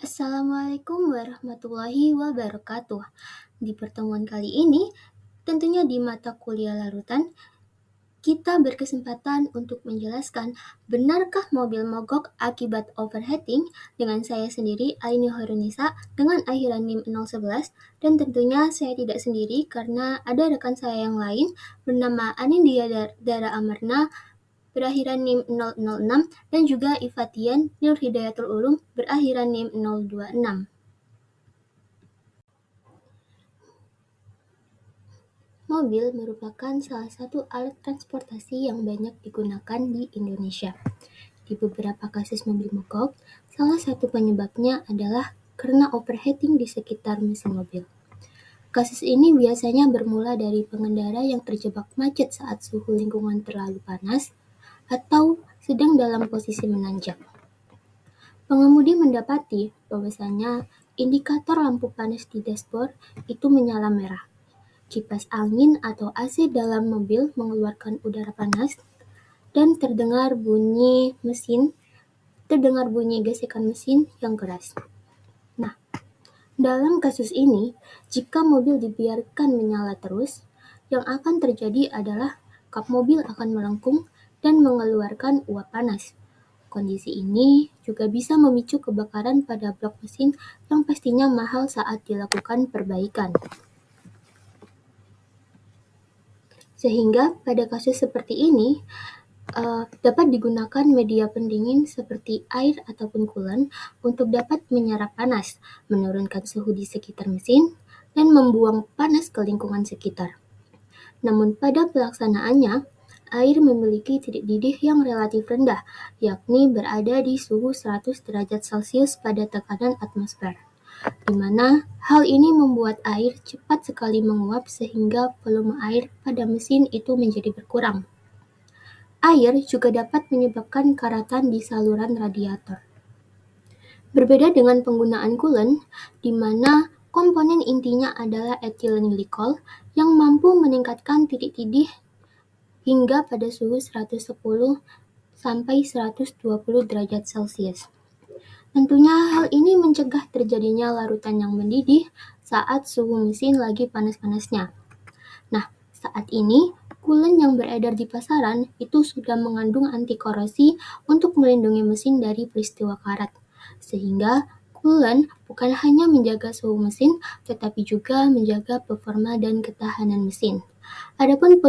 Assalamualaikum warahmatullahi wabarakatuh. Di pertemuan kali ini, tentunya di mata kuliah larutan, kita berkesempatan untuk menjelaskan benarkah mobil mogok akibat overheating dengan saya sendiri, Aini Horunisa, dengan akhiran NIM 011, dan tentunya saya tidak sendiri karena ada rekan saya yang lain bernama Anindya Dara Amarna berakhiran NIM 006 dan juga Ifatian Nur Hidayatul Ulum berakhiran NIM 026. Mobil merupakan salah satu alat transportasi yang banyak digunakan di Indonesia. Di beberapa kasus mobil mogok, salah satu penyebabnya adalah karena overheating di sekitar mesin mobil. Kasus ini biasanya bermula dari pengendara yang terjebak macet saat suhu lingkungan terlalu panas atau sedang dalam posisi menanjak. Pengemudi mendapati bahwasanya indikator lampu panas di dashboard itu menyala merah. Kipas angin atau AC dalam mobil mengeluarkan udara panas dan terdengar bunyi gesekan mesin yang keras. Nah, dalam kasus ini, jika mobil dibiarkan menyala terus, yang akan terjadi adalah kap mobil akan melengkung dan mengeluarkan uap panas. Kondisi ini juga bisa memicu kebakaran pada blok mesin yang pastinya mahal saat dilakukan perbaikan. Sehingga pada kasus seperti ini, dapat digunakan media pendingin seperti air ataupun coolant untuk dapat menyerap panas, menurunkan suhu di sekitar mesin, dan membuang panas ke lingkungan sekitar. Namun pada pelaksanaannya, air memiliki titik didih yang relatif rendah, yakni berada di suhu 100 derajat Celcius pada tekanan atmosfer, di mana hal ini membuat air cepat sekali menguap sehingga volume air pada mesin itu menjadi berkurang. Air juga dapat menyebabkan karatan di saluran radiator. Berbeda dengan penggunaan coolant, di mana komponen intinya adalah ethylene glycol yang mampu meningkatkan titik didih hingga pada suhu 110 sampai 120 derajat Celcius. Tentunya hal ini mencegah terjadinya larutan yang mendidih saat suhu mesin lagi panas-panasnya. Nah, saat ini coolant yang beredar di pasaran itu sudah mengandung anti korosi untuk melindungi mesin dari peristiwa karat. Sehingga coolant bukan hanya menjaga suhu mesin, tetapi juga menjaga performa dan ketahanan mesin. Adapun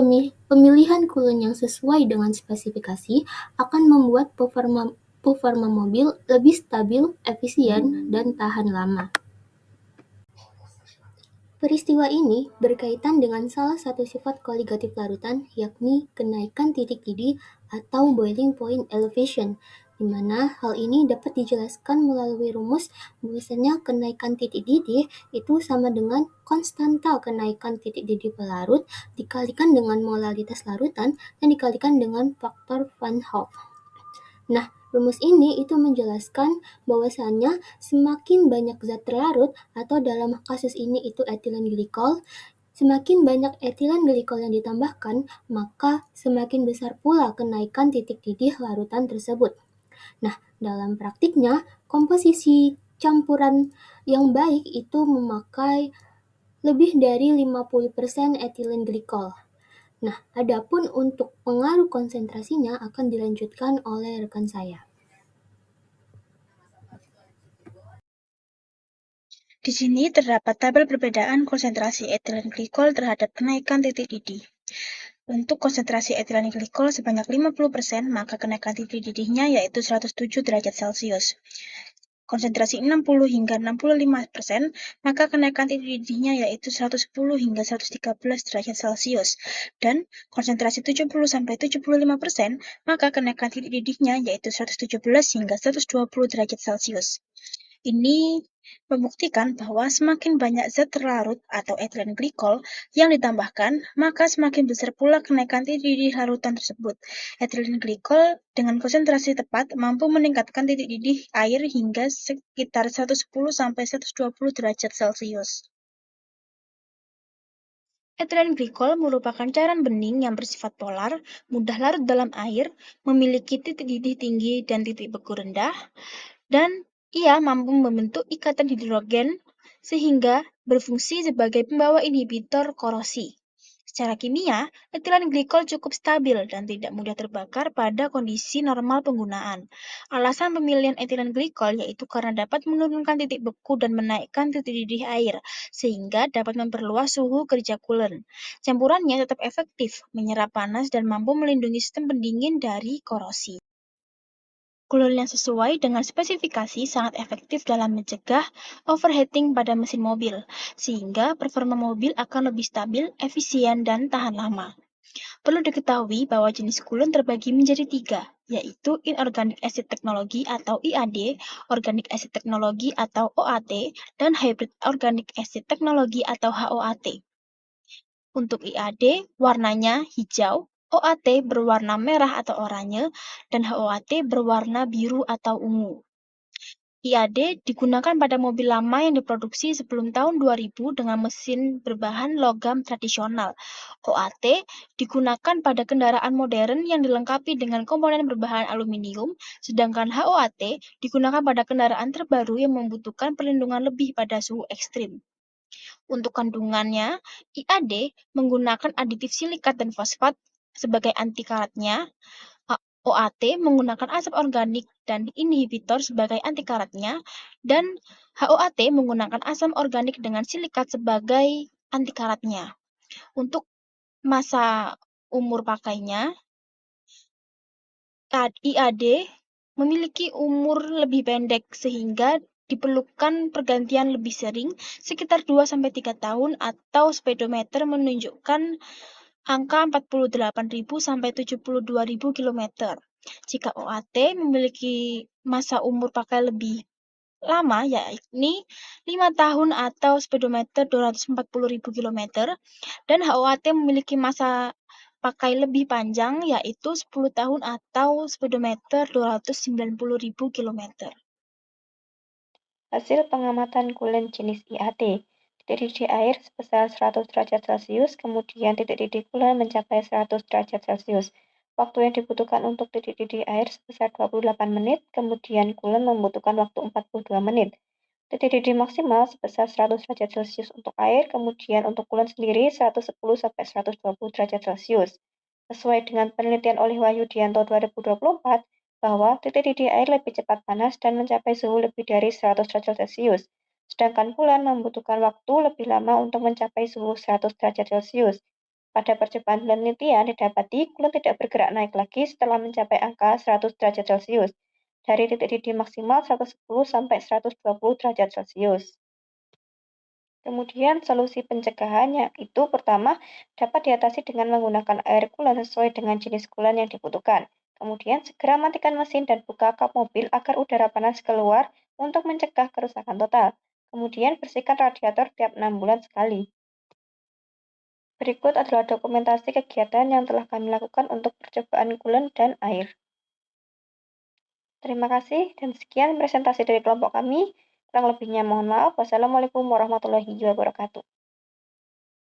pemilihan coolant yang sesuai dengan spesifikasi akan membuat performa mobil lebih stabil, efisien, dan tahan lama. Peristiwa ini berkaitan dengan salah satu sifat koligatif larutan, yakni kenaikan titik didih atau boiling point elevation, di mana hal ini dapat dijelaskan melalui rumus bahwasanya kenaikan titik didih itu sama dengan konstanta kenaikan titik didih pelarut dikalikan dengan molaritas larutan dan dikalikan dengan faktor Van Hoff. Nah, rumus ini itu menjelaskan bahwasanya semakin banyak zat terlarut atau dalam kasus ini itu ethylene glycol, semakin banyak ethylene glycol yang ditambahkan, maka semakin besar pula kenaikan titik didih larutan tersebut. Nah, dalam praktiknya, komposisi campuran yang baik itu memakai lebih dari 50% ethylene glycol. Nah, adapun untuk pengaruh konsentrasinya akan dilanjutkan oleh rekan saya. Di sini terdapat tabel perbedaan konsentrasi etilen glikol terhadap kenaikan titik didih. Untuk konsentrasi etilen glikol sebanyak 50%, maka kenaikan titik didihnya yaitu 107 derajat Celcius. Konsentrasi 60 hingga 65%, maka kenaikan titik didihnya yaitu 110 hingga 113 derajat Celcius. Dan konsentrasi 70 sampai 75%, maka kenaikan titik didihnya yaitu 117 hingga 120 derajat Celcius. Ini membuktikan bahwa semakin banyak zat terlarut atau etilen glikol yang ditambahkan, maka semakin besar pula kenaikan titik didih larutan tersebut. Etilen glikol dengan konsentrasi tepat mampu meningkatkan titik didih air hingga sekitar 110 sampai 120 derajat Celcius. Etilen glikol merupakan cairan bening yang bersifat polar, mudah larut dalam air, memiliki titik didih tinggi dan titik beku rendah, dan Ia mampu membentuk ikatan hidrogen sehingga berfungsi sebagai pembawa inhibitor korosi. Secara kimia, etilen glikol cukup stabil dan tidak mudah terbakar pada kondisi normal penggunaan. Alasan pemilihan etilen glikol yaitu karena dapat menurunkan titik beku dan menaikkan titik didih air, sehingga dapat memperluas suhu kerja coolant. Campurannya tetap efektif, menyerap panas dan mampu melindungi sistem pendingin dari korosi. Coolant yang sesuai dengan spesifikasi sangat efektif dalam mencegah overheating pada mesin mobil, sehingga performa mobil akan lebih stabil, efisien, dan tahan lama. Perlu diketahui bahwa jenis coolant terbagi menjadi tiga, yaitu Inorganic Acid Technology atau IAD, Organic Acid Technology atau OAT, dan Hybrid Organic Acid Technology atau HOAT. Untuk IAD, warnanya hijau, OAT berwarna merah atau oranye, dan HOAT berwarna biru atau ungu. IAD digunakan pada mobil lama yang diproduksi sebelum tahun 2000 dengan mesin berbahan logam tradisional. OAT digunakan pada kendaraan modern yang dilengkapi dengan komponen berbahan aluminium, sedangkan HOAT digunakan pada kendaraan terbaru yang membutuhkan perlindungan lebih pada suhu ekstrim. Untuk kandungannya, IAD menggunakan aditif silikat dan fosfat sebagai anti karatnya, OAT menggunakan asam organik dan inhibitor sebagai anti karatnya, dan HOAT menggunakan asam organik dengan silikat sebagai anti karatnya. Untuk masa umur pakainya, IAD memiliki umur lebih pendek sehingga diperlukan pergantian lebih sering, sekitar 2-3 tahun, atau speedometer menunjukkan angka 48.000 sampai 72.000 km. Jika OAT memiliki masa umur pakai lebih lama, yakni 5 tahun atau speedometer 240.000 km, dan HOAT memiliki masa pakai lebih panjang, yaitu 10 tahun atau speedometer 290.000 km. Hasil pengamatan coolant jenis IAD, titik didih air sebesar 100 derajat Celcius, kemudian titik didih coolant mencapai 100 derajat Celcius. Waktu yang dibutuhkan untuk titik didih air sebesar 28 menit, kemudian coolant membutuhkan waktu 42 menit. Titik didih maksimal sebesar 100 derajat Celcius untuk air, kemudian untuk coolant sendiri 110-120 derajat Celcius. Sesuai dengan penelitian oleh Wahyu Dianto 2024, bahwa titik didih air lebih cepat panas dan mencapai suhu lebih dari 100 derajat Celcius, sedangkan coolant membutuhkan waktu lebih lama untuk mencapai suhu 100 derajat Celcius. Pada percobaan penelitian didapati coolant tidak bergerak naik lagi setelah mencapai angka 100 derajat Celcius, dari titik didih maksimal 110 sampai 120 derajat Celcius. Kemudian solusi pencegahannya itu pertama dapat diatasi dengan menggunakan air coolant sesuai dengan jenis coolant yang dibutuhkan. Kemudian segera matikan mesin dan buka kap mobil agar udara panas keluar untuk mencegah kerusakan total. Kemudian bersihkan radiator tiap 6 bulan sekali. Berikut adalah dokumentasi kegiatan yang telah kami lakukan untuk percobaan coolant dan air. Terima kasih dan sekian presentasi dari kelompok kami. Kurang lebihnya mohon maaf. Wassalamualaikum warahmatullahi wabarakatuh.